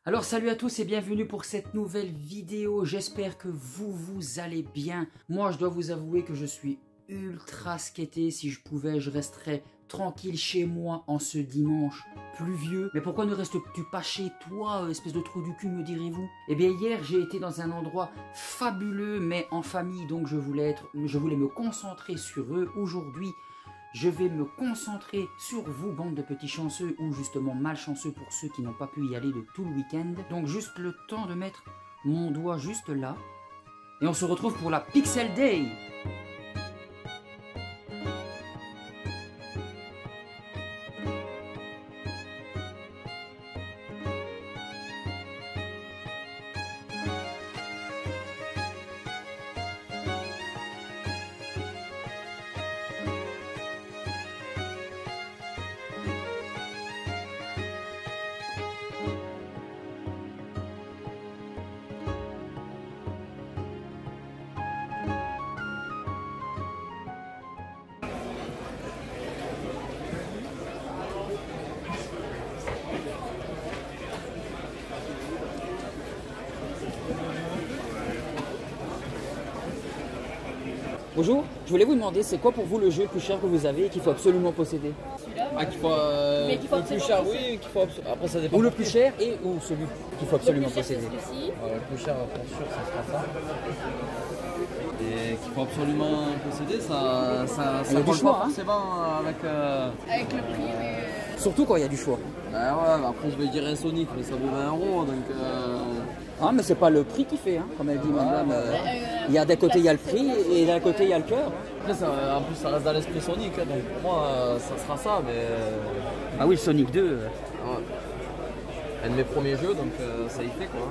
Alors salut à tous et bienvenue pour cette nouvelle vidéo, j'espère que vous allez bien. Moi je dois vous avouer que je suis ultra skaté, si je pouvais je resterais tranquille chez moi en ce dimanche pluvieux. Mais pourquoi ne restes-tu pas chez toi, espèce de trou du cul, me direz-vous? Eh bien hier j'ai été dans un endroit fabuleux mais en famille, donc je voulais me concentrer sur eux. Aujourd'hui je vais me concentrer sur vous, bande de petits chanceux ou justement malchanceux pour ceux qui n'ont pas pu y aller de tout le week-end. Donc juste le temps de mettre mon doigt juste là. Et on se retrouve pour la Pixel Day. Bonjour, je voulais vous demander, c'est quoi pour vous le jeu le plus cher que vous avez et qu'il faut absolument posséder? Ah, qu'il faut, le plus cher, oui, qu'il faut après ça dépend. Ou le plus cher et ou celui qu'il faut absolument posséder. Le plus cher, pour sûr, ça sera ça. Et qu'il faut absolument posséder, ça du colle choix, pas hein. forcément Avec le prix, mais... Surtout quand il y a du choix. Bah ouais, après je vais dire un Sonic, mais ça vaut 20 €, donc... Ah mais c'est pas le prix qui fait, hein, comme elle dit madame. Il y a d'un côté il y a le prix et d'un côté il y a le cœur. Après, en plus ça reste dans l'esprit Sonic, hein, donc pour moi ça sera ça, mais... Ah oui, Sonic 2. Ouais. Un de mes premiers jeux, donc ça y fait quoi.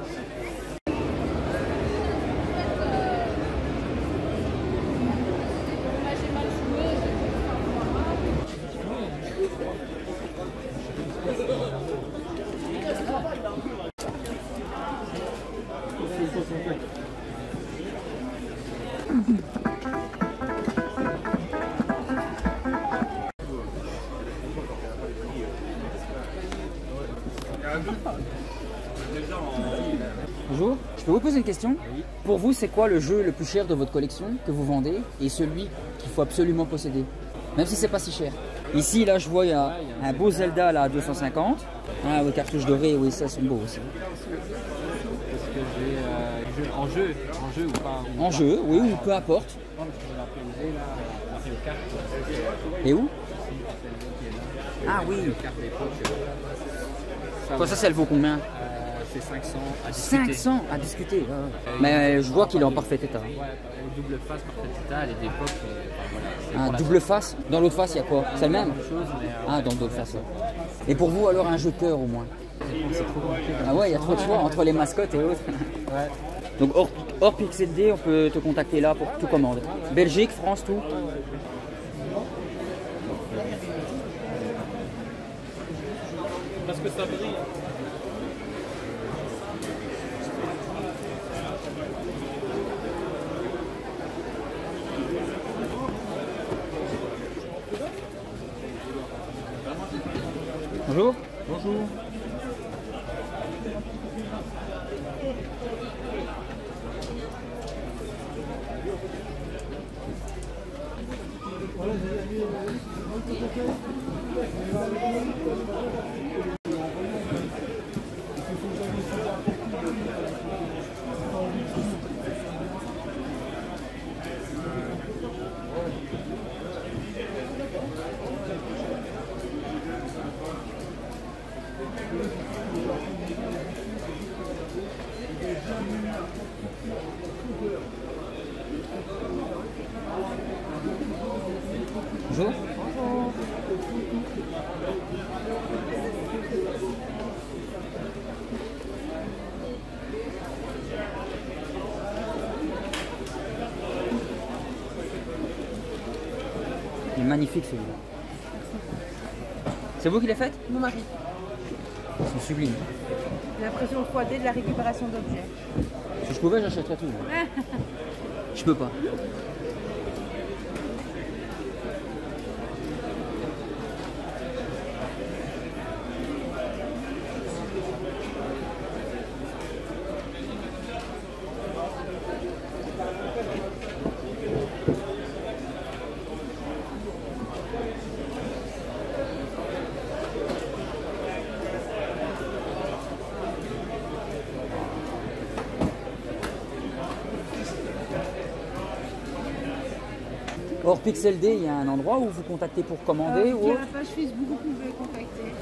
Bonjour, je peux vous poser une question? Oui. Pour vous, c'est quoi le jeu le plus cher de votre collection que vous vendez et celui qu'il faut absolument posséder? Même si c'est pas si cher. Ici, là, je vois, il y a un beau Zelda là, à 250. Ah oui, cartouches dorées, oui, ça, sont beaux aussi. Est-ce que j'ai en jeu ou pas? En jeu, oui, ou peu importe. Non, parce que j'ai la POV là, Mario Kart. Et où? Ah oui. Mario Kart d'époque. Quoi, ça, elle vaut combien? C'est 500 à discuter. 500 à discuter, ouais. Mais je vois qu'il est en parfait état. Ouais, double face, parfait état, elle est d'époque. Un double face? Dans l'autre face, il y a quoi? C'est le même? Ah, dans l'autre face, ouais. Et pour vous, alors, un jeu de cœur au moins? C'est trop compliqué. Ah ouais, il y a trop de choix entre les mascottes et autres. Ouais. Donc hors Pixel D, on peut te contacter là pour tout commande. Belgique, France, tout. Parce que ça brille. Bonjour. Bonjour. Bonjour. Il est magnifique celui-là. C'est vous qui l'avez fait? Mon mari. C'est sublime. L'impression 3D de la récupération d'objets. Si je pouvais, j'achèterais tout. Je peux pas. Hors Pixel D, il y a un endroit où vous contactez pour commander ou Via autre? la page Facebook, vous pouvez contacter.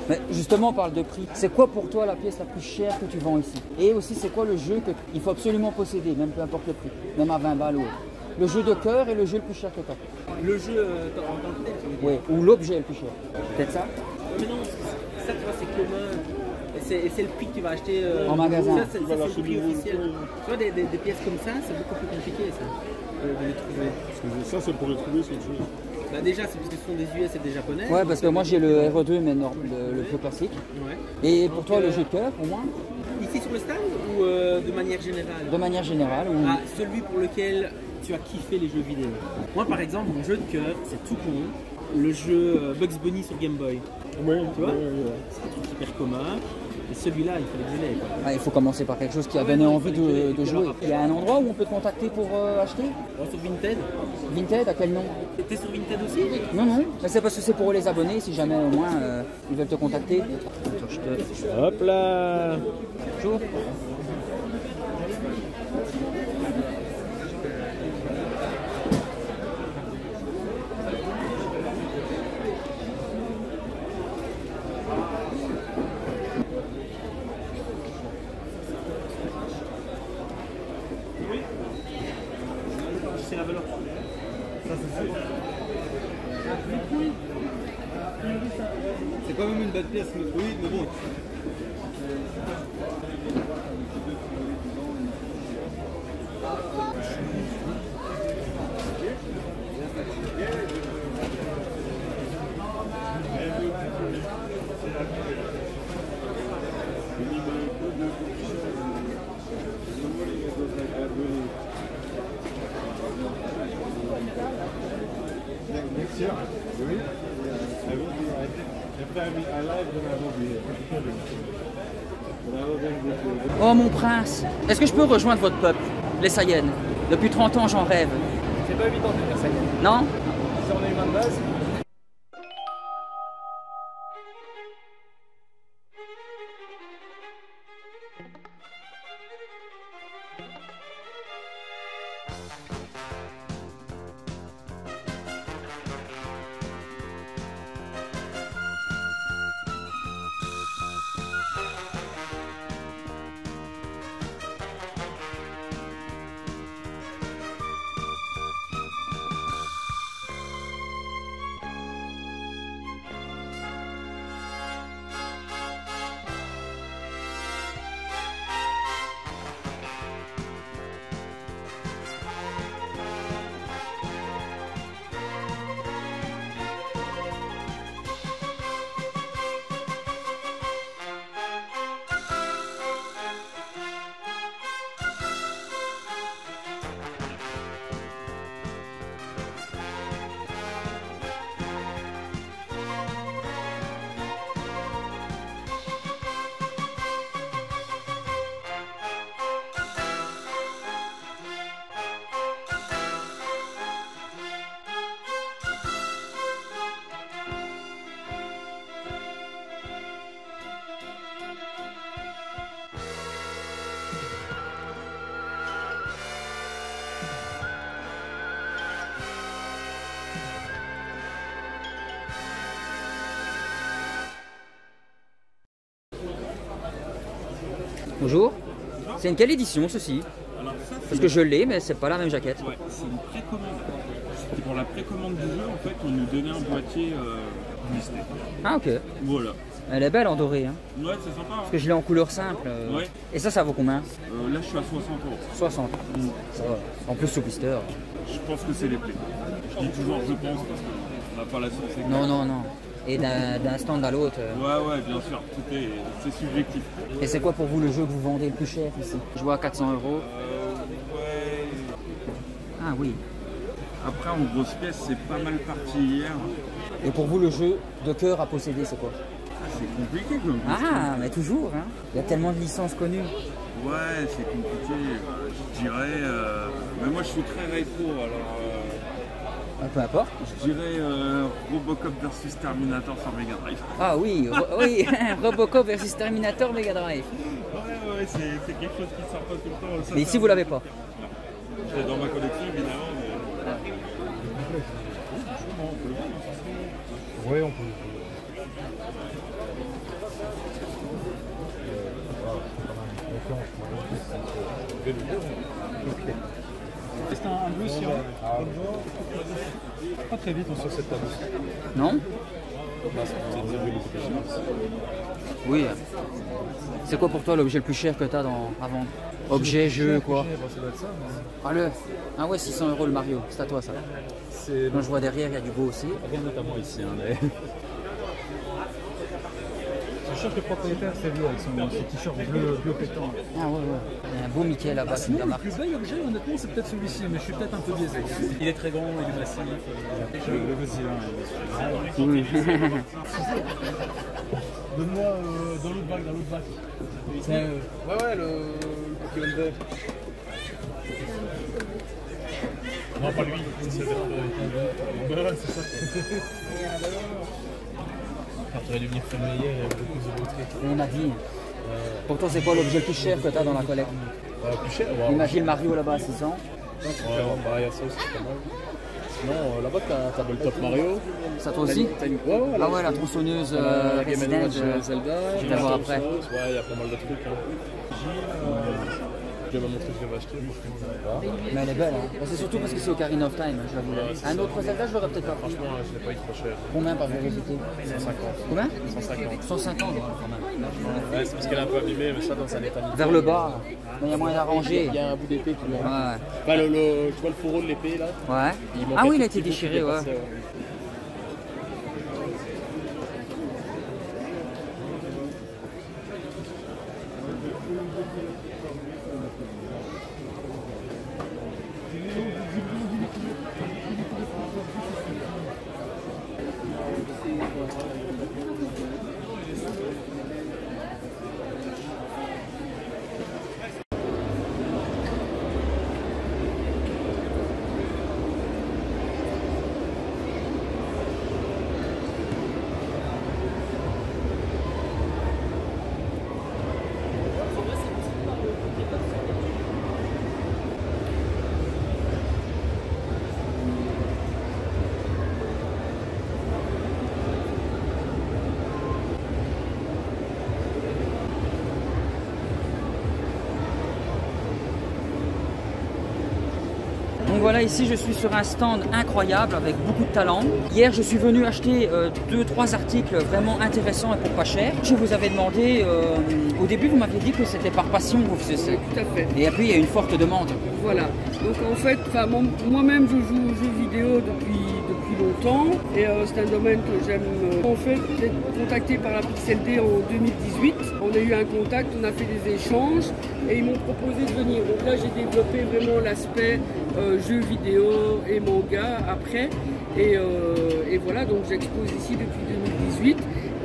Mais justement, on parle de prix. C'est quoi pour toi la pièce la plus chère que tu vends ici? Et aussi, c'est quoi le jeu qu'il faut absolument posséder, même peu importe le prix, même à 20 balles ou autre? Le jeu de cœur et le jeu le plus cher que tu as. Le jeu en tant que tel, tu veux dire. Oui, ou l'objet le plus cher. Peut-être ça? Mais non, ça tu vois, c'est commun. Et c'est le prix que tu vas acheter En magasin. Ça, c'est le prix officiel. Tu vois, des pièces comme ça, c'est beaucoup plus compliqué ça, de les trouver. Parce que ça, c'est pour les trouver, c'est autre chose. Bah déjà, c'est parce que ce sont des US et des japonais. Ouais, parce que moi j'ai le RE2, mais le plus classique. Ouais. Et pour toi, le jeu de cœur, au moins? Ici sur le stand ou de manière générale? De manière générale ou... Ah, celui pour lequel tu as kiffé les jeux vidéo. Moi par exemple, mon jeu de cœur, c'est tout con, le jeu Bugs Bunny sur Game Boy. Oui, Tu vois, ouais. c'est un truc hyper commun. Et celui-là, il fallait que je l'aie, quoi. Ah, il faut commencer par quelque chose qui a Ouais, donné non, envie il fallait que de je jouer. l'aie. Il y a un endroit où on peut te contacter pour acheter? Alors, sur Vinted. Vinted, à quel nom? T'es sur Vinted aussi? Non, non, mais c'est parce que c'est pour les abonnés, si jamais au moins ils veulent te contacter. Attends, je te... Hop là. Bonjour. C'est la valeur. Ça, c'est sûr. C'est quand même une belle pièce, oui, mais bon. Next year, oui. I will be. If I'm alive, then I will be here. But I will then go to- Oh mon prince, est-ce que je peux rejoindre votre peuple, les Saiyans? Depuis 30 ans, j'en rêve. C'est pas évident de faire ça. Non? Si on a une main de base. Bonjour. C'est une quelle édition ceci? Alors ça, Parce que je l'ai, mais c'est pas la même jaquette. ouais, c'est une précommande. C'était pour la précommande du jeu, en fait, on nous donnait un boîtier listé. Ah ok. Voilà. Elle est belle en doré, hein. Ouais, c'est sympa. Hein. Parce que je l'ai en couleur simple. Ouais. Et ça vaut combien? Là, je suis à 60 euros. 60. Ça va. En plus sous blister. Je pense que c'est les prix. Je dis toujours je pense parce qu'on n'a pas la science exacte. Non, non, non. Et d'un stand à l'autre. Ouais, bien sûr, c'est subjectif. Et c'est quoi pour vous le jeu que vous vendez le plus cher ici? Je vois à 400 euros. Ouais. Ah oui. Après, en grosse pièce, c'est pas mal parti hier. Et pour vous, le jeu de cœur à posséder, c'est quoi? C'est compliqué comme Ah, mais toujours, hein. Il y a tellement de licences connues. Ouais, c'est compliqué. Je dirais. Mais moi, je suis très rétro, alors. Peu importe. Je dirais Robocop versus Terminator sur Mega Drive. Ah oui, oui, Robocop versus Terminator Mega Drive. Ouais, c'est quelque chose qui sort pas tout le temps. Ça, Mais ici, vous l'avez pas. c'est dans ma collection, évidemment. Oui, on peut. C'est un bleu sirop. Pas très vite, on sort cette table. Non? Oui. C'est quoi pour toi l'objet le plus cher que tu as à vendre? Objet, jeu, quoi? Ah, ah ouais, 600 € le Mario, c'est à toi ça. Moi je vois derrière, il y a du beau aussi. Rien notamment ici. Je cherche le propriétaire, c'est lui avec son t-shirt bleu pétant. Ah ouais, ouais. Il y a un beau Mickey là-bas, c'est de la Le marque. plus bel objet, honnêtement, c'est peut-être celui-ci, mais je suis peut-être un peu biaisé. Il est très grand, il est massif. Le Godzilla. Oui. Donne-moi dans l'autre bac, Ouais, le Pokémon vert. Non, pas lui, c'est le c'est ça. Tu aurais dû venir filmer hier, il y avait beaucoup de beaux trucs. On a dit. Pour toi, c'est quoi l'objet le plus cher que tu as dans la collecte? Plus cher? Imagine Mario là-bas à 6 ans. Ouais, il y a ça aussi, c'est pas mal. Sinon, là-bas, t'as le Top Mario. Ça toi aussi? Ah ouais, la tronçonneuse Resident, Zelda. je vais voir après. Ouais, il y a pas mal de trucs. Je vais montrer ce que je vais acheter. Mais elle est belle, hein. C'est surtout parce que c'est Ocarina of Time, je l'avoue. Un autre Zelda, je l'aurais peut-être pas pris. Franchement, je l'ai pas eu trop cher. Combien par vérité? 150. Combien? 150. 150, ouais, quand même. Ouais, c'est parce qu'elle est un peu abîmée, mais ça dans un état nickel. Vers le bas, il y a moyen d'arranger. Il y a un bout d'épée qui manque. Ouais. Enfin, tu vois le fourreau de l'épée là? Ouais. Il manque Ah un oui, il a tout été petit bout qui déchiré, ouais. dépassait, Donc voilà, ici je suis sur un stand incroyable avec beaucoup de talent. Hier je suis venu acheter 2-3 articles vraiment intéressants et pour pas cher. Je vous avais demandé, au début vous m'aviez dit que c'était par passion que vous faisiez ça. Tout à fait. Et après il y a une forte demande. Voilà. Donc en fait, moi-même je joue aux jeux vidéo depuis longtemps et c'est un domaine que j'aime. En fait, j'ai été contacté par la Pixel D en 2018. On a eu un contact, on a fait des échanges et ils m'ont proposé de venir. Donc là j'ai développé vraiment l'aspect jeux vidéo et manga après. Et voilà, donc j'expose ici depuis 2018.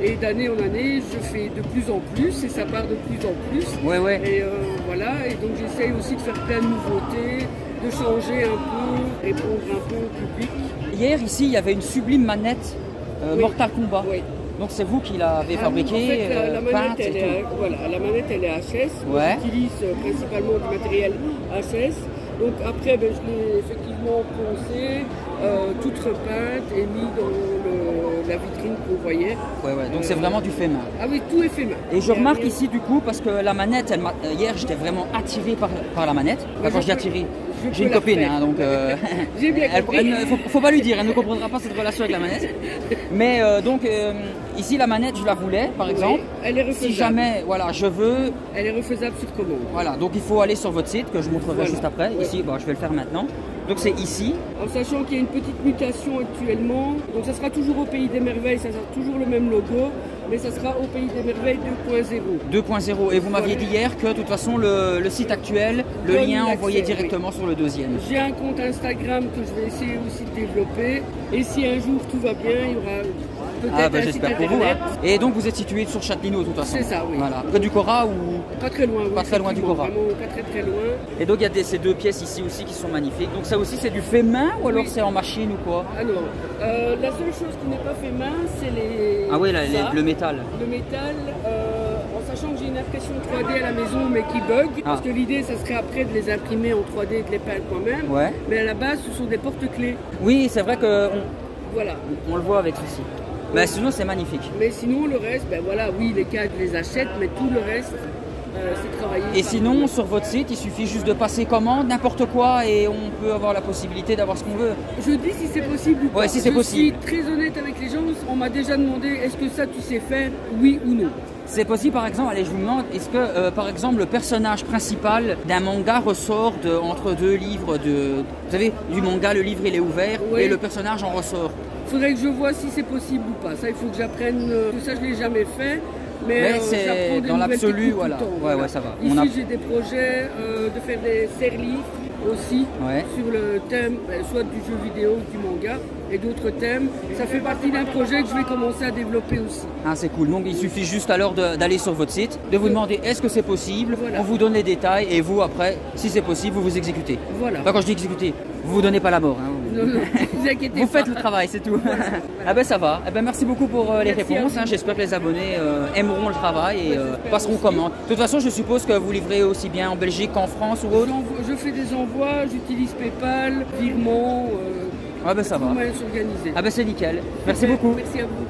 Et d'année en année, je fais de plus en plus et ça part de plus en plus. Ouais, ouais. Et voilà, et donc j'essaye aussi de faire plein de nouveautés, de changer un peu, répondre un peu au public. Hier ici il y avait une sublime manette Oui. Mortal Kombat. Oui. Donc c'est vous qui l'avez fabriquée, En fait, la manette, peinte et elle tout. est, voilà, la manette, elle est HS. Moi, Ouais. j'utilise principalement du matériel HS. Donc après, je l'ai effectivement poncée, toute repeinte et mis dans la vitrine qu'on voyait. Ouais, ouais. Donc c'est vraiment du fait main. Ah oui, tout est fait main. Et je remarque ici du coup, parce que la manette, hier j'étais vraiment attiré par la manette. Enfin, quand je dis attiré, j'ai une copine, hein, donc J'ai bien compris. faut pas lui dire, elle ne comprendra pas cette relation avec la manette. Mais donc ici la manette, je la voulais par exemple. elle est refaisable. Si jamais, voilà, je veux, Elle est refaisable sur commande. voilà, donc il faut aller sur votre site que je montrerai Voilà. juste après. Ouais. Ici, bon, je vais le faire maintenant. Donc c'est ici. En sachant qu'il y a une petite mutation actuellement, donc ça sera toujours au Pays des Merveilles, ça sera toujours le même logo, mais ça sera au Pays des Merveilles 2.0. 2.0 et vous m'aviez dit hier que de toute façon le site actuel le donne lien l'accès, envoyé oui. directement sur le deuxième. J'ai un compte Instagram que je vais essayer aussi de développer. Et si un jour tout va bien, il y aura peut-être Ah bah un site j'espère pour vous. internet. Hein. Et donc vous êtes situé sur Châtelineau de toute façon. C'est ça, oui. Voilà. Près du Cora ou... Pas très loin, oui, Pas très loin du effectivement, Cora. Vraiment pas très très loin. Et donc il y a ces deux pièces ici aussi qui sont magnifiques. Donc ça aussi c'est du fait main ou alors Oui. c'est en machine ou quoi? Alors, la seule chose qui n'est pas fait main, c'est les. Ah oui, ça, le métal. le métal, en sachant que j'ai une impression 3D à la maison mais qui bug, parce que l'idée ça serait après de les imprimer en 3D et de les peindre moi-même. Ouais. Mais à la base, ce sont des porte-clés. Oui, c'est vrai que Voilà. on le voit avec ceci. Mais sinon c'est magnifique. Mais sinon, le reste, ben voilà, oui, les cadres, je les achète, mais tout le reste, c'est travaillé. Et par sinon moi. sur votre site il suffit juste de passer commande, n'importe quoi et on peut avoir la possibilité d'avoir ce qu'on veut. Je dis si c'est possible ou pas. Ouais, si c'est possible. Je suis très honnête avec les gens, on m'a déjà demandé est-ce que ça tu sais faire, oui ou non. C'est possible par exemple, allez je vous demande, est-ce que par exemple le personnage principal d'un manga ressort entre deux livres de... Vous savez, du manga le livre il est ouvert Oui. et le personnage en ressort. Faudrait que je vois si c'est possible ou pas. Ça, il faut que j'apprenne. Tout ça, je l'ai jamais fait. Mais c'est j'apprends des dans nouvelles l'absolu, techniques tout voilà. le temps, Ouais, ouais, ça va. Ici, On a- j'ai des projets de faire des serre-livres aussi Ouais. sur le thème, soit du jeu vidéo ou du manga, et d'autres thèmes. Ça fait partie d'un projet que je vais commencer à développer aussi. Ah, c'est cool. Donc il suffit juste alors d'aller sur votre site, de vous demander est-ce que c'est possible, Voilà. on vous donne les détails et vous après, si c'est possible, vous vous exécutez. Voilà. Enfin, quand je dis exécuter, vous vous donnez pas la mort. Hein. Non, non, vous inquiétez Vous pas. faites le travail, c'est tout. Ah ben ça va. Eh ben, merci beaucoup pour les Merci à réponses. vous. Hein. J'espère que les abonnés aimeront le travail et j'espère passeront aussi. commande. De toute façon, je suppose que vous livrez aussi bien en Belgique qu'en France ou autre. Je fais des envois, j'utilise PayPal, virement, Ah ben ça va. moyen de s'organiser. Ah ben c'est nickel. Merci beaucoup. Merci à vous.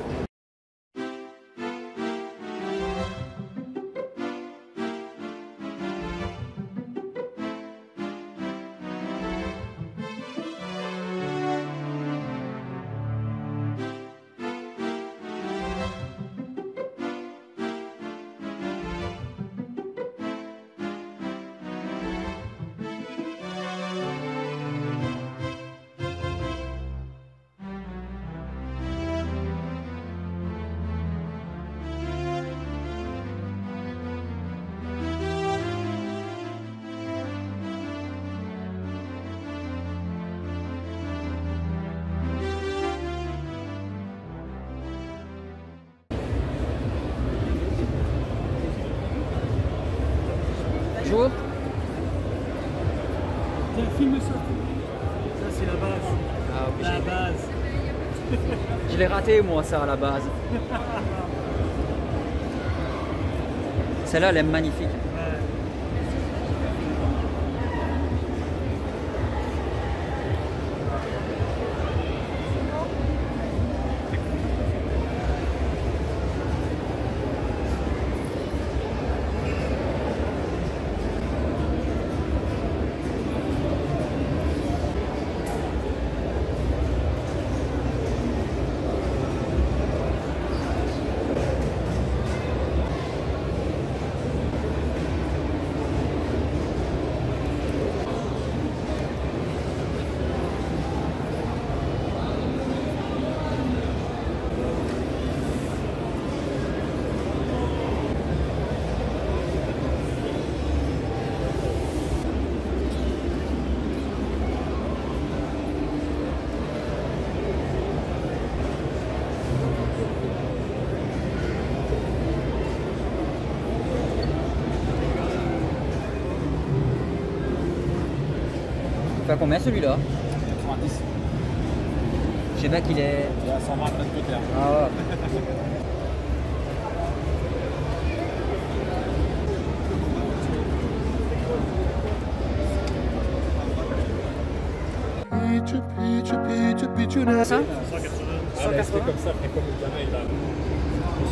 Bonjour. Tiens, filme ça. Ça, c'est la base. Ah, oui, La base. je l'ai raté moi ça à la base. Celle-là elle est magnifique. Il fait combien celui-là? 90. Je sais pas qu'il est... Il y a 120 de notre côté. hein. Ah ouais. Ça? Ah, rester comme ça, mais comme le gamin il a.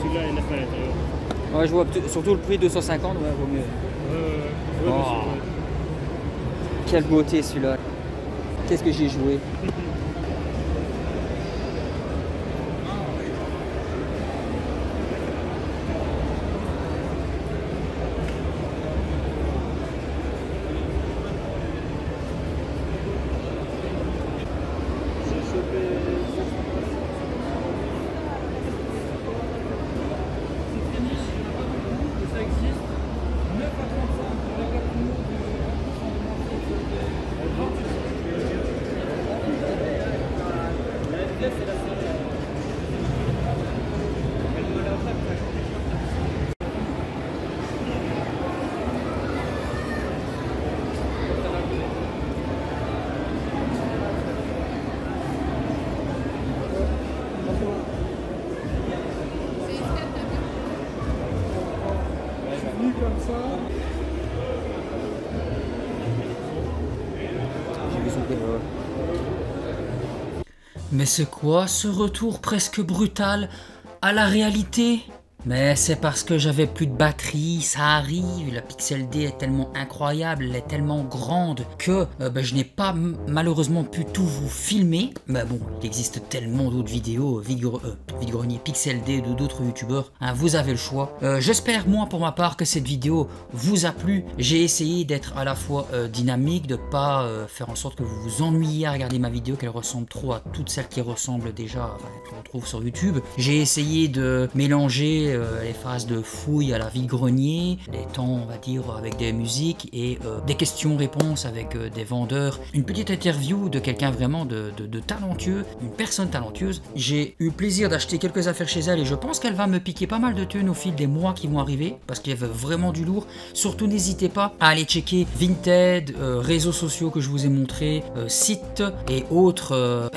Celui-là, il a fait à l'intérieur. Ouais, je vois surtout le prix 250, ouais, vaut mieux. Ouais, Oh. Quelle beauté celui-là. Qu'est-ce que j'ai joué. Mais c'est quoi ce retour presque brutal à la réalité? Mais c'est parce que j'avais plus de batterie, ça arrive, la Pixel D est tellement incroyable, elle est tellement grande que je n'ai pas malheureusement pu tout vous filmer. Mais bon, il existe tellement d'autres vidéos, Vide-Grenier, Pixel D, de d'autres youtubeurs, hein, vous avez le choix. J'espère moi pour ma part que cette vidéo vous a plu. J'ai essayé d'être à la fois dynamique, de pas faire en sorte que vous vous ennuyiez à regarder ma vidéo, qu'elle ressemble trop à toutes celles qui ressemblent déjà, qu'on trouve sur YouTube. J'ai essayé de mélanger les phases de fouille à la Vide-Grenier, des temps on va dire avec des musiques et des questions-réponses avec des vendeurs, une petite interview de quelqu'un vraiment de talentueux, une personne talentueuse. J'ai eu plaisir d'acheter quelques affaires chez elle et je pense qu'elle va me piquer pas mal de thunes au fil des mois qui vont arriver parce qu'il y avait vraiment du lourd. Surtout n'hésitez pas à aller checker Vinted, réseaux sociaux que je vous ai montrés, sites et autres,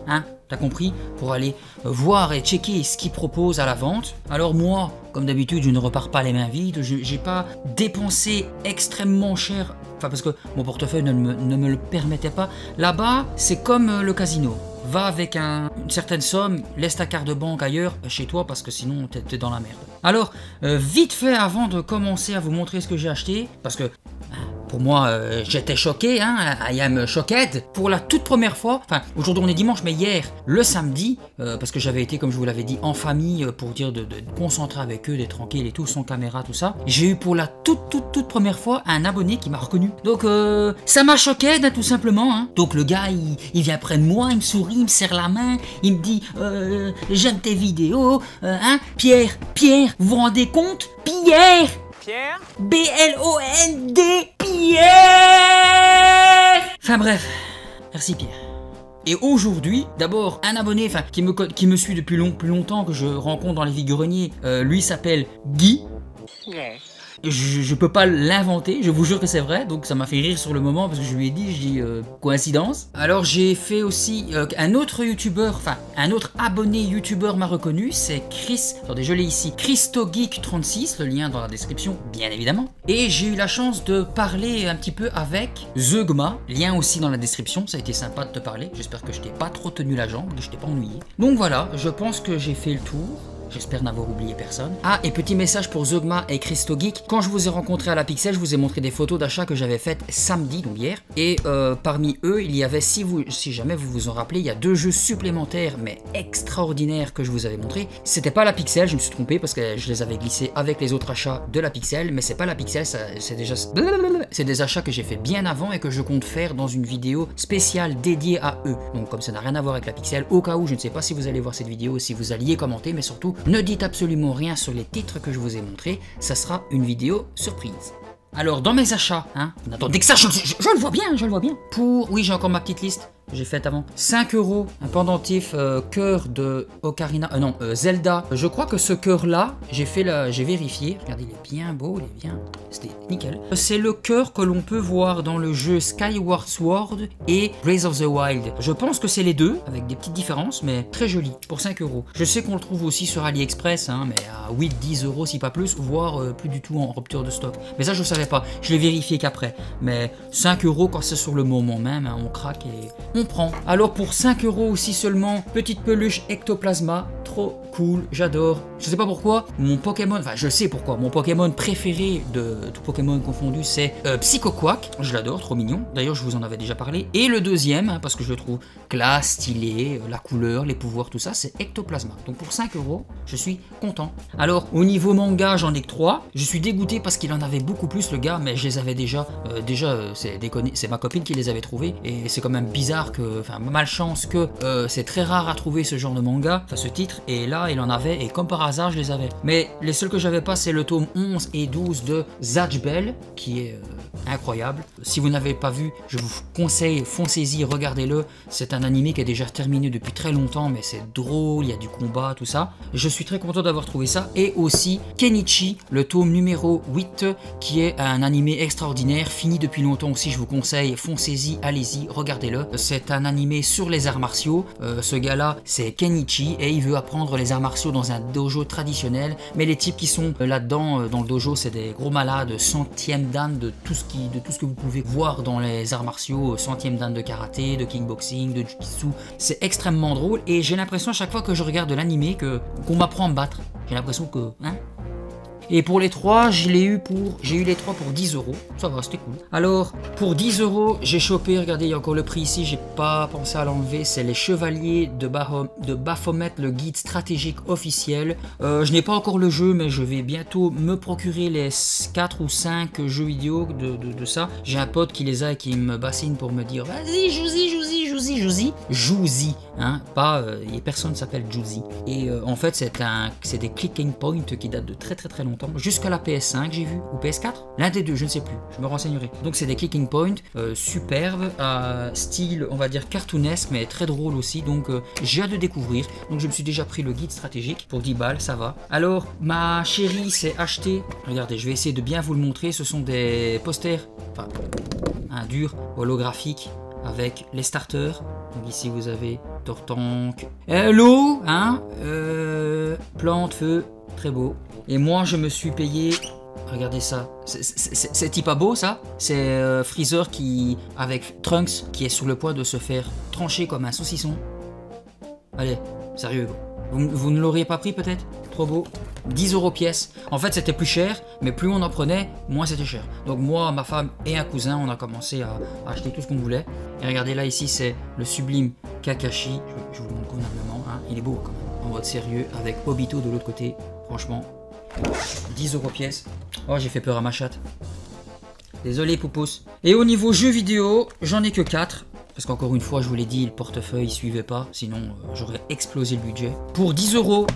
hein, t'as compris, pour aller voir et checker ce qu'ils proposent à la vente. Alors moi, comme d'habitude, je ne repars pas les mains vides, j'ai pas dépensé extrêmement cher, enfin parce que mon portefeuille ne me le permettait pas. Là-bas, c'est comme le casino. Va avec une certaine somme, laisse ta carte de banque ailleurs, chez toi, parce que sinon t'es dans la merde. Alors, vite fait, avant de commencer à vous montrer ce que j'ai acheté, parce que pour moi, j'étais choqué, hein, I am shocked. Pour la toute première fois, enfin, aujourd'hui on est dimanche, mais hier, le samedi, parce que j'avais été, comme je vous l'avais dit, en famille, pour dire de concentrer avec eux, d'être tranquille et tout, sans caméra, tout ça. J'ai eu pour la toute première fois un abonné qui m'a reconnu. Donc, ça m'a choqué, tout simplement, hein. Donc le gars, il vient près de moi, il me sourit, il me serre la main, il me dit, j'aime tes vidéos, hein, Pierre, vous vous rendez compte? Pierre! B-L-O-N-D, Pierre. Enfin bref, merci Pierre. Et aujourd'hui, d'abord, un abonné qui me suit depuis plus longtemps, que je rencontre dans les Vide-Greniers, lui s'appelle Guy. Je peux pas l'inventer, je vous jure que c'est vrai, donc ça m'a fait rire sur le moment parce que je lui ai dit, coïncidence. Alors j'ai fait aussi un autre youtubeur, enfin un autre abonné youtubeur m'a reconnu, c'est Chris, attendez je l'ai ici, ChristoGeek36, le lien dans la description bien évidemment. Et j'ai eu la chance de parler un petit peu avec Zeugma, lien aussi dans la description, ça a été sympa de te parler, j'espère que je t'ai pas trop tenu la jambe, que je t'ai pas ennuyé. Donc voilà, je pense que j'ai fait le tour. J'espère n'avoir oublié personne. Ah, et petit message pour Zeugma et ChristoGeek. Quand je vous ai rencontré à la Pixel, je vous ai montré des photos d'achat que j'avais faites samedi, donc hier. Et parmi eux, il y avait, si jamais vous vous en rappelez, il y a 2 jeux supplémentaires, mais extraordinaires que je vous avais montré. C'était pas la Pixel, je me suis trompé parce que je les avais glissés avec les autres achats de la Pixel, mais c'est pas la Pixel, c'est déjà... C'est des achats que j'ai fait bien avant et que je compte faire dans une vidéo spéciale dédiée à eux. Donc comme ça n'a rien à voir avec la Pixel, au cas où, je ne sais pas si vous allez voir cette vidéo, si vous alliez commenter, mais surtout, ne dites absolument rien sur les titres que je vous ai montrés, ça sera une vidéo surprise. Alors dans mes achats, hein, attendez que ça, je le vois bien, Pour, oui j'ai encore ma petite liste que j'ai faite avant. 5 €, un pendentif cœur de Ocarina, Zelda. Je crois que ce cœur là, j'ai vérifié, regardez il est bien beau, il est bien, c'était nickel. C'est le cœur que l'on peut voir dans le jeu Skyward Sword et Breath of the Wild. Je pense que c'est les deux, avec des petites différences, mais très joli, pour 5 €. Je sais qu'on le trouve aussi sur AliExpress, hein, mais à 8-10 € si pas plus, voire plus du tout en rupture de stock. Mais ça je savais pas, je l'ai vérifié qu'après. Mais 5 € quand c'est sur le moment même, hein, on craque et on prend. Alors pour 5 € aussi seulement, petite peluche Ectoplasma, trop cool, j'adore. Je sais pas pourquoi, mon Pokémon, enfin je sais pourquoi, mon Pokémon préféré de tout Pokémon confondu c'est Psycho Quack, je l'adore, trop mignon. D'ailleurs je vous en avais déjà parlé. Et le deuxième, hein, parce que je le trouve classe, stylé, la couleur, les pouvoirs, tout ça, c'est Ectoplasma. Donc pour 5 €, je suis content. Alors au niveau manga, j'en ai que 3. Je suis dégoûté parce qu'il en avait beaucoup plus le gars, mais je les avais déjà, c'est ma copine qui les avait trouvés. Et c'est quand même bizarre hasard que, enfin malchance que c'est très rare à trouver ce genre de manga, enfin ce titre, et là il en avait, et comme par hasard je les avais. Mais les seuls que j'avais pas, c'est le tome 11 et 12 de Zatch Bell, qui est incroyable. Si vous n'avez pas vu, je vous conseille, foncez-y, regardez-le. C'est un animé qui est déjà terminé depuis très longtemps, mais c'est drôle, il y a du combat, tout ça. Je suis très content d'avoir trouvé ça. Et aussi Kenichi, le tome numéro 8, qui est un animé extraordinaire, fini depuis longtemps aussi, je vous conseille, foncez-y, allez-y, regardez-le. C'est un animé sur les arts martiaux. Ce gars-là, c'est Kenichi, et il veut apprendre les arts martiaux dans un dojo traditionnel. Mais les types qui sont là-dedans, dans le dojo, c'est des gros malades, centièmes dan de tout ce que vous pouvez voir dans les arts martiaux, centième dan de karaté, de kickboxing, de jujitsu. C'est extrêmement drôle, et j'ai l'impression à chaque fois que je regarde de l'animé qu'on m'apprend à me battre. J'ai l'impression que... Hein. Et pour les trois, j'ai eu les trois pour 10 €. Ça va, c'était cool. Alors, pour 10 €, j'ai chopé, regardez, il y a encore le prix ici, j'ai pas pensé à l'enlever, c'est les Chevaliers de Baphomet, le guide stratégique officiel. Je n'ai pas encore le jeu, mais je vais bientôt me procurer les 4 ou 5 jeux vidéo de ça. J'ai un pote qui les a et qui me bassine pour me dire, vas-y, Jouzi, hein, pas, personne ne s'appelle Jouzi. Et en fait, c'est des clicking points qui datent de très longtemps. Jusqu'à la PS5 j'ai vu, ou PS4, l'un des deux, je ne sais plus, je me renseignerai. Donc c'est des clicking points superbes, style on va dire cartoonesque, mais très drôle aussi, donc j'ai hâte de découvrir. Donc je me suis déjà pris le guide stratégique pour 10 balles, ça va. Alors ma chérie s'est acheté, regardez, je vais essayer de bien vous le montrer, ce sont des posters, enfin un dur holographique avec les starters. Donc ici vous avez Tortank, l'eau, hein, plante, feu, très beau. Et moi je me suis payé, regardez ça, c'est pas beau ça. C'est Freezer qui, avec Trunks, qui est sur le point de se faire trancher comme un saucisson. Allez, sérieux, vous ne l'auriez pas pris peut-être? Trop beau. 10 € pièce. En fait c'était plus cher, mais plus on en prenait, moins c'était cher. Donc moi, ma femme et un cousin, on a commencé à acheter tout ce qu'on voulait. Et regardez là, ici c'est le sublime Kakashi, je vous le montre convenablement, hein. Il est beau quand même, en mode sérieux, avec Obito de l'autre côté, franchement. 10 € pièce. Oh, j'ai fait peur à ma chatte. Désolé Poupous. Et au niveau jeux vidéo, j'en ai que 4. Parce qu'encore une fois, je vous l'ai dit, le portefeuille suivait pas, sinon j'aurais explosé le budget. Pour 10 €,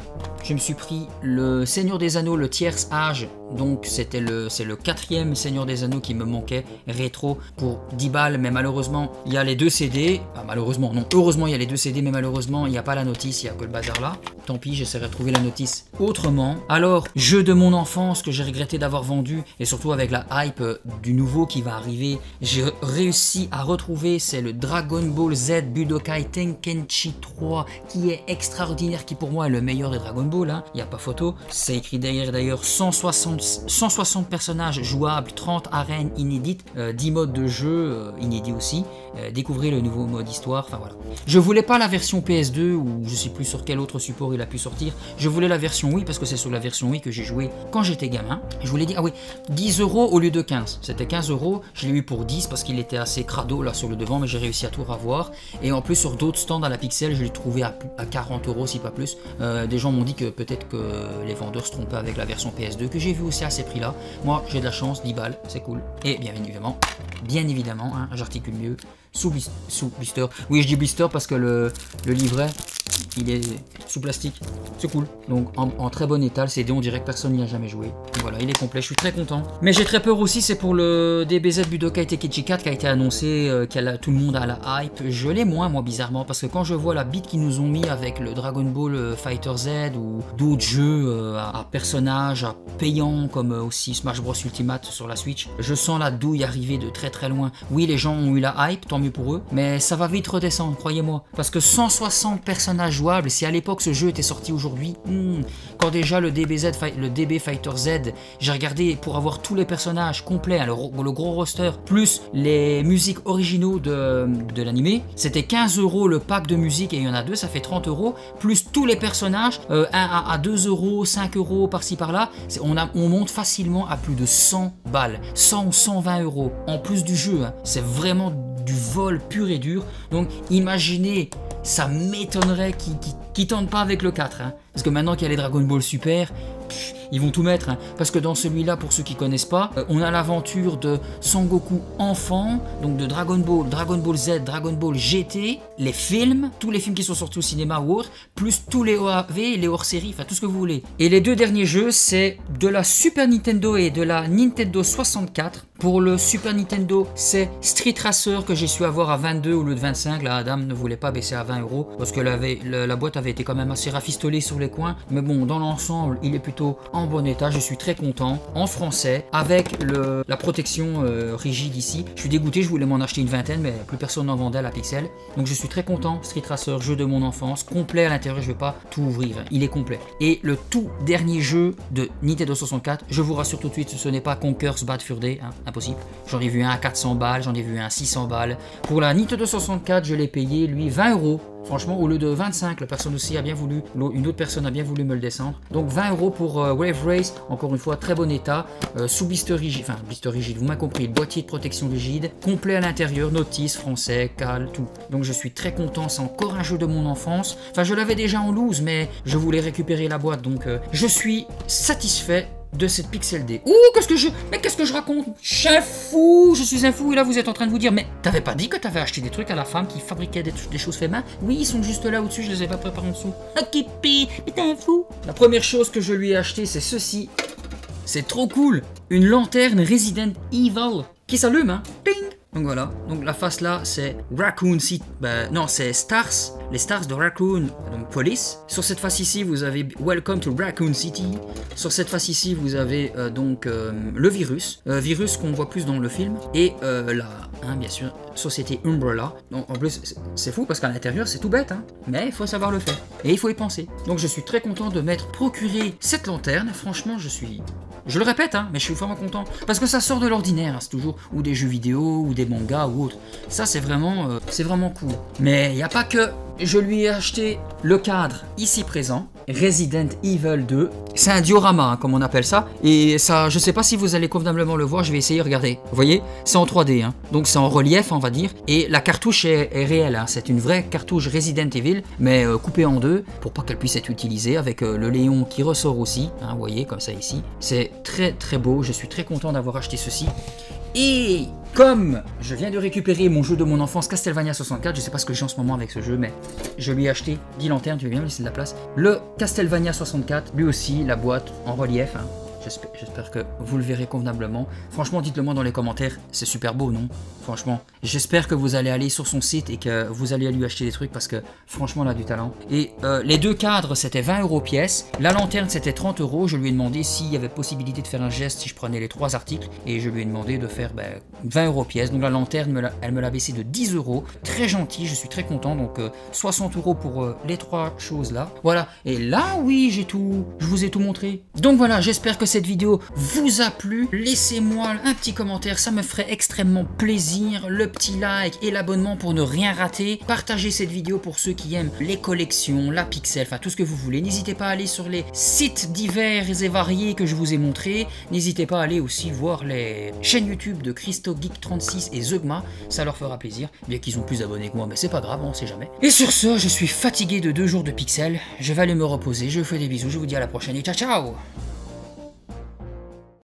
je me suis pris le Seigneur des Anneaux, le Tierce Âge. Donc c'est le 4e Seigneur des Anneaux qui me manquait, rétro, pour 10 balles. Mais malheureusement, il y a les 2 CD. Enfin, malheureusement, non. Heureusement, il y a les 2 CD, mais malheureusement, il n'y a pas la notice, il n'y a que le bazar là. Tant pis, j'essaierai de trouver la notice autrement. Alors, jeu de mon enfance que j'ai regretté d'avoir vendu, et surtout avec la hype du nouveau qui va arriver, j'ai réussi à retrouver, c'est le Dragon Ball Z Budokai Tenkaichi 3, qui est extraordinaire, qui pour moi est le meilleur des Dragon Ball, hein. Il n'y a pas photo. C'est écrit derrière d'ailleurs 160 personnages jouables, 30 arènes inédites, 10 modes de jeu inédits aussi. Découvrez le nouveau mode histoire, enfin voilà. Je voulais pas la version PS2, ou je sais plus sur quel autre support il a pu sortir. Je voulais la version Wii, parce que c'est sur la version Wii que j'ai joué quand j'étais gamin. Je vous l'ai dit, ah oui, 10 € au lieu de 15. C'était 15 €, je l'ai eu pour 10 parce qu'il était assez crado là sur le devant, mais j'ai réussi à tout revoir. Et en plus sur d'autres stands à la Pixel, je l'ai trouvé à 40 € si pas plus. Des gens m'ont dit que peut-être que les vendeurs se trompaient avec la version PS2, que j'ai vu aussi à ces prix là. Moi j'ai de la chance, 10 balles, c'est cool. Et bien évidemment, hein, j'articule mieux, sous blister. Oui, je dis blister parce que le livret, il est sous plastique, c'est cool. Donc en très bon état, le CD, on dirait que personne n'y a jamais joué. Donc voilà, il est complet, je suis très content. Mais j'ai très peur aussi, c'est pour le DBZ Budokai Tenkaichi 4 qui a été annoncé, tout le monde a la hype. Je l'ai moins, moi, bizarrement, parce que quand je vois la bite qu'ils nous ont mis avec le Dragon Ball Fighter Z ou d'autres jeux à personnages à payants, comme aussi Smash Bros Ultimate sur la Switch, je sens la douille arriver de très loin. Oui, les gens ont eu la hype, tant mieux pour eux, mais ça va vite redescendre, croyez-moi. Parce que 160 personnages jouables, si à l'époque ce jeu était sorti aujourd'hui, quand déjà le DB Fighter Z, j'ai regardé pour avoir tous les personnages complets, hein, le gros roster, plus les musiques originaux de l'animé, c'était 15 € le pack de musique, et il y en a 2, ça fait 30 €, plus tous les personnages, 1 à 2 €, 5 € par-ci par-là, on monte facilement à plus de 100 balles, 100 ou 120 € en plus du jeu, hein. C'est vraiment du vol pur et dur. Donc imaginez, ça m'étonnerait qu'ils tentent pas avec le 4, hein. Parce que maintenant qu'il y a les Dragon Ball Super, ils vont tout mettre, hein. Parce que dans celui-là, pour ceux qui connaissent pas, on a l'aventure de Sangoku enfant, donc de Dragon Ball, Dragon Ball Z, Dragon Ball GT, les films, tous les films qui sont sortis au cinéma ou autres, plus tous les OAV, les hors-séries, enfin tout ce que vous voulez. Et les deux derniers jeux, c'est de la Super Nintendo et de la Nintendo 64. Pour le Super Nintendo, c'est Street Racer que j'ai su avoir à 22 au lieu de 25. La dame ne voulait pas baisser à 20 € parce que la boîte avait été quand même assez rafistolée sur les coins. Mais bon, dans l'ensemble, il est plutôt en bon état. Je suis très content. En français, avec la protection rigide ici. Je suis dégoûté, je voulais m'en acheter une vingtaine, mais plus personne n'en vendait à la Pixel. Donc je suis très content. Street Racer, jeu de mon enfance, complet à l'intérieur. Je vais pas tout ouvrir, il est complet. Et le tout dernier jeu de Nintendo 64, je vous rassure tout de suite, ce n'est pas Conker's Bad Fur Day, hein. Impossible. J'en ai vu un à 400 balles, j'en ai vu un à 600 balles. Pour la Nintendo 64, je l'ai payé, lui, 20 €. Franchement, au lieu de 25, la personne aussi a bien voulu, une autre personne a bien voulu me le descendre. Donc 20 € pour Wave Race, encore une fois, très bon état, sous blister rigide, enfin blister rigide, vous m'avez compris, le boîtier de protection rigide, complet à l'intérieur, notice, français, cal, tout. Donc je suis très content, c'est encore un jeu de mon enfance. Enfin, je l'avais déjà en loose, mais je voulais récupérer la boîte, donc je suis satisfait de cette Pixel D. Ouh, qu'est-ce que je raconte? Je suis un fou, je suis un fou. Et là, vous êtes en train de vous dire, mais t'avais pas dit que t'avais acheté des trucs à la femme qui fabriquait des choses fait main? Oui, ils sont juste là au-dessus, je les ai pas préparés en dessous. Ah, Kippy, mais t'es un fou. La première chose que je lui ai acheté, c'est ceci. C'est trop cool. Une lanterne Resident Evil qui s'allume, hein. Ding. Donc voilà, donc la face là c'est Raccoon City, non c'est Stars, les Stars de Raccoon, donc Police. Sur cette face ici vous avez Welcome to Raccoon City. Sur cette face ici vous avez donc le virus, virus qu'on voit plus dans le film. Et là, hein, bien sûr, Société Umbrella. Donc en plus c'est fou parce qu'à l'intérieur c'est tout bête, hein, mais il faut savoir le faire et il faut y penser. Donc je suis très content de m'être procuré cette lanterne, franchement je le répète, hein, mais je suis vraiment content parce que ça sort de l'ordinaire, hein, c'est toujours ou des jeux vidéo ou des mangas ou autre. Ça c'est vraiment cool. Mais il n'y a pas que. Je lui ai acheté le cadre ici présent, Resident Evil 2. C'est un diorama, hein, comme on appelle ça. Et ça, je sais pas si vous allez convenablement le voir, je vais essayer, regardez. Vous voyez, c'est en 3D, hein. Donc c'est en relief, on va dire. Et la cartouche est réelle, hein. C'est une vraie cartouche Resident Evil, mais coupée en deux, pour pas qu'elle puisse être utilisée, avec le Léon qui ressort aussi, hein, vous voyez, comme ça ici. C'est très très beau, je suis très content d'avoir acheté ceci. Et comme je viens de récupérer mon jeu de mon enfance Castlevania 64, je sais pas ce que j'ai en ce moment avec ce jeu, mais je lui ai acheté 10 lanternes, tu veux bien me laisser de la place. Le Castlevania 64, lui aussi, la boîte en relief, hein. J'espère que vous le verrez convenablement. Franchement, dites-le moi dans les commentaires, c'est super beau, non? Franchement, j'espère que vous allez aller sur son site et que vous allez lui acheter des trucs parce que franchement, elle a du talent. Et les deux cadres, c'était 20 € pièce. La lanterne, c'était 30 €. Je lui ai demandé s'il y avait possibilité de faire un geste si je prenais les 3 articles. Et je lui ai demandé de faire 20 € pièce. Donc la lanterne, elle me l'a baissé de 10 €. Très gentil, je suis très content. Donc 60 € pour les 3 choses là. Voilà. Et là, oui, je vous ai tout montré. Donc voilà, j'espère que cette vidéo vous a plu. Laissez-moi un petit commentaire, ça me ferait extrêmement plaisir. Le petit like et l'abonnement pour ne rien rater. Partagez cette vidéo pour ceux qui aiment les collections, la pixel, enfin tout ce que vous voulez. N'hésitez pas à aller sur les sites divers et variés que je vous ai montrés. N'hésitez pas à aller aussi voir les chaînes YouTube de ChristoGeek36 et Zeugma. Ça leur fera plaisir. Bien qu'ils ont plus d'abonnés que moi, mais c'est pas grave, on sait jamais. Et sur ce, je suis fatigué de 2 jours de pixel. Je vais aller me reposer. Je vous fais des bisous. Je vous dis à la prochaine et ciao ciao.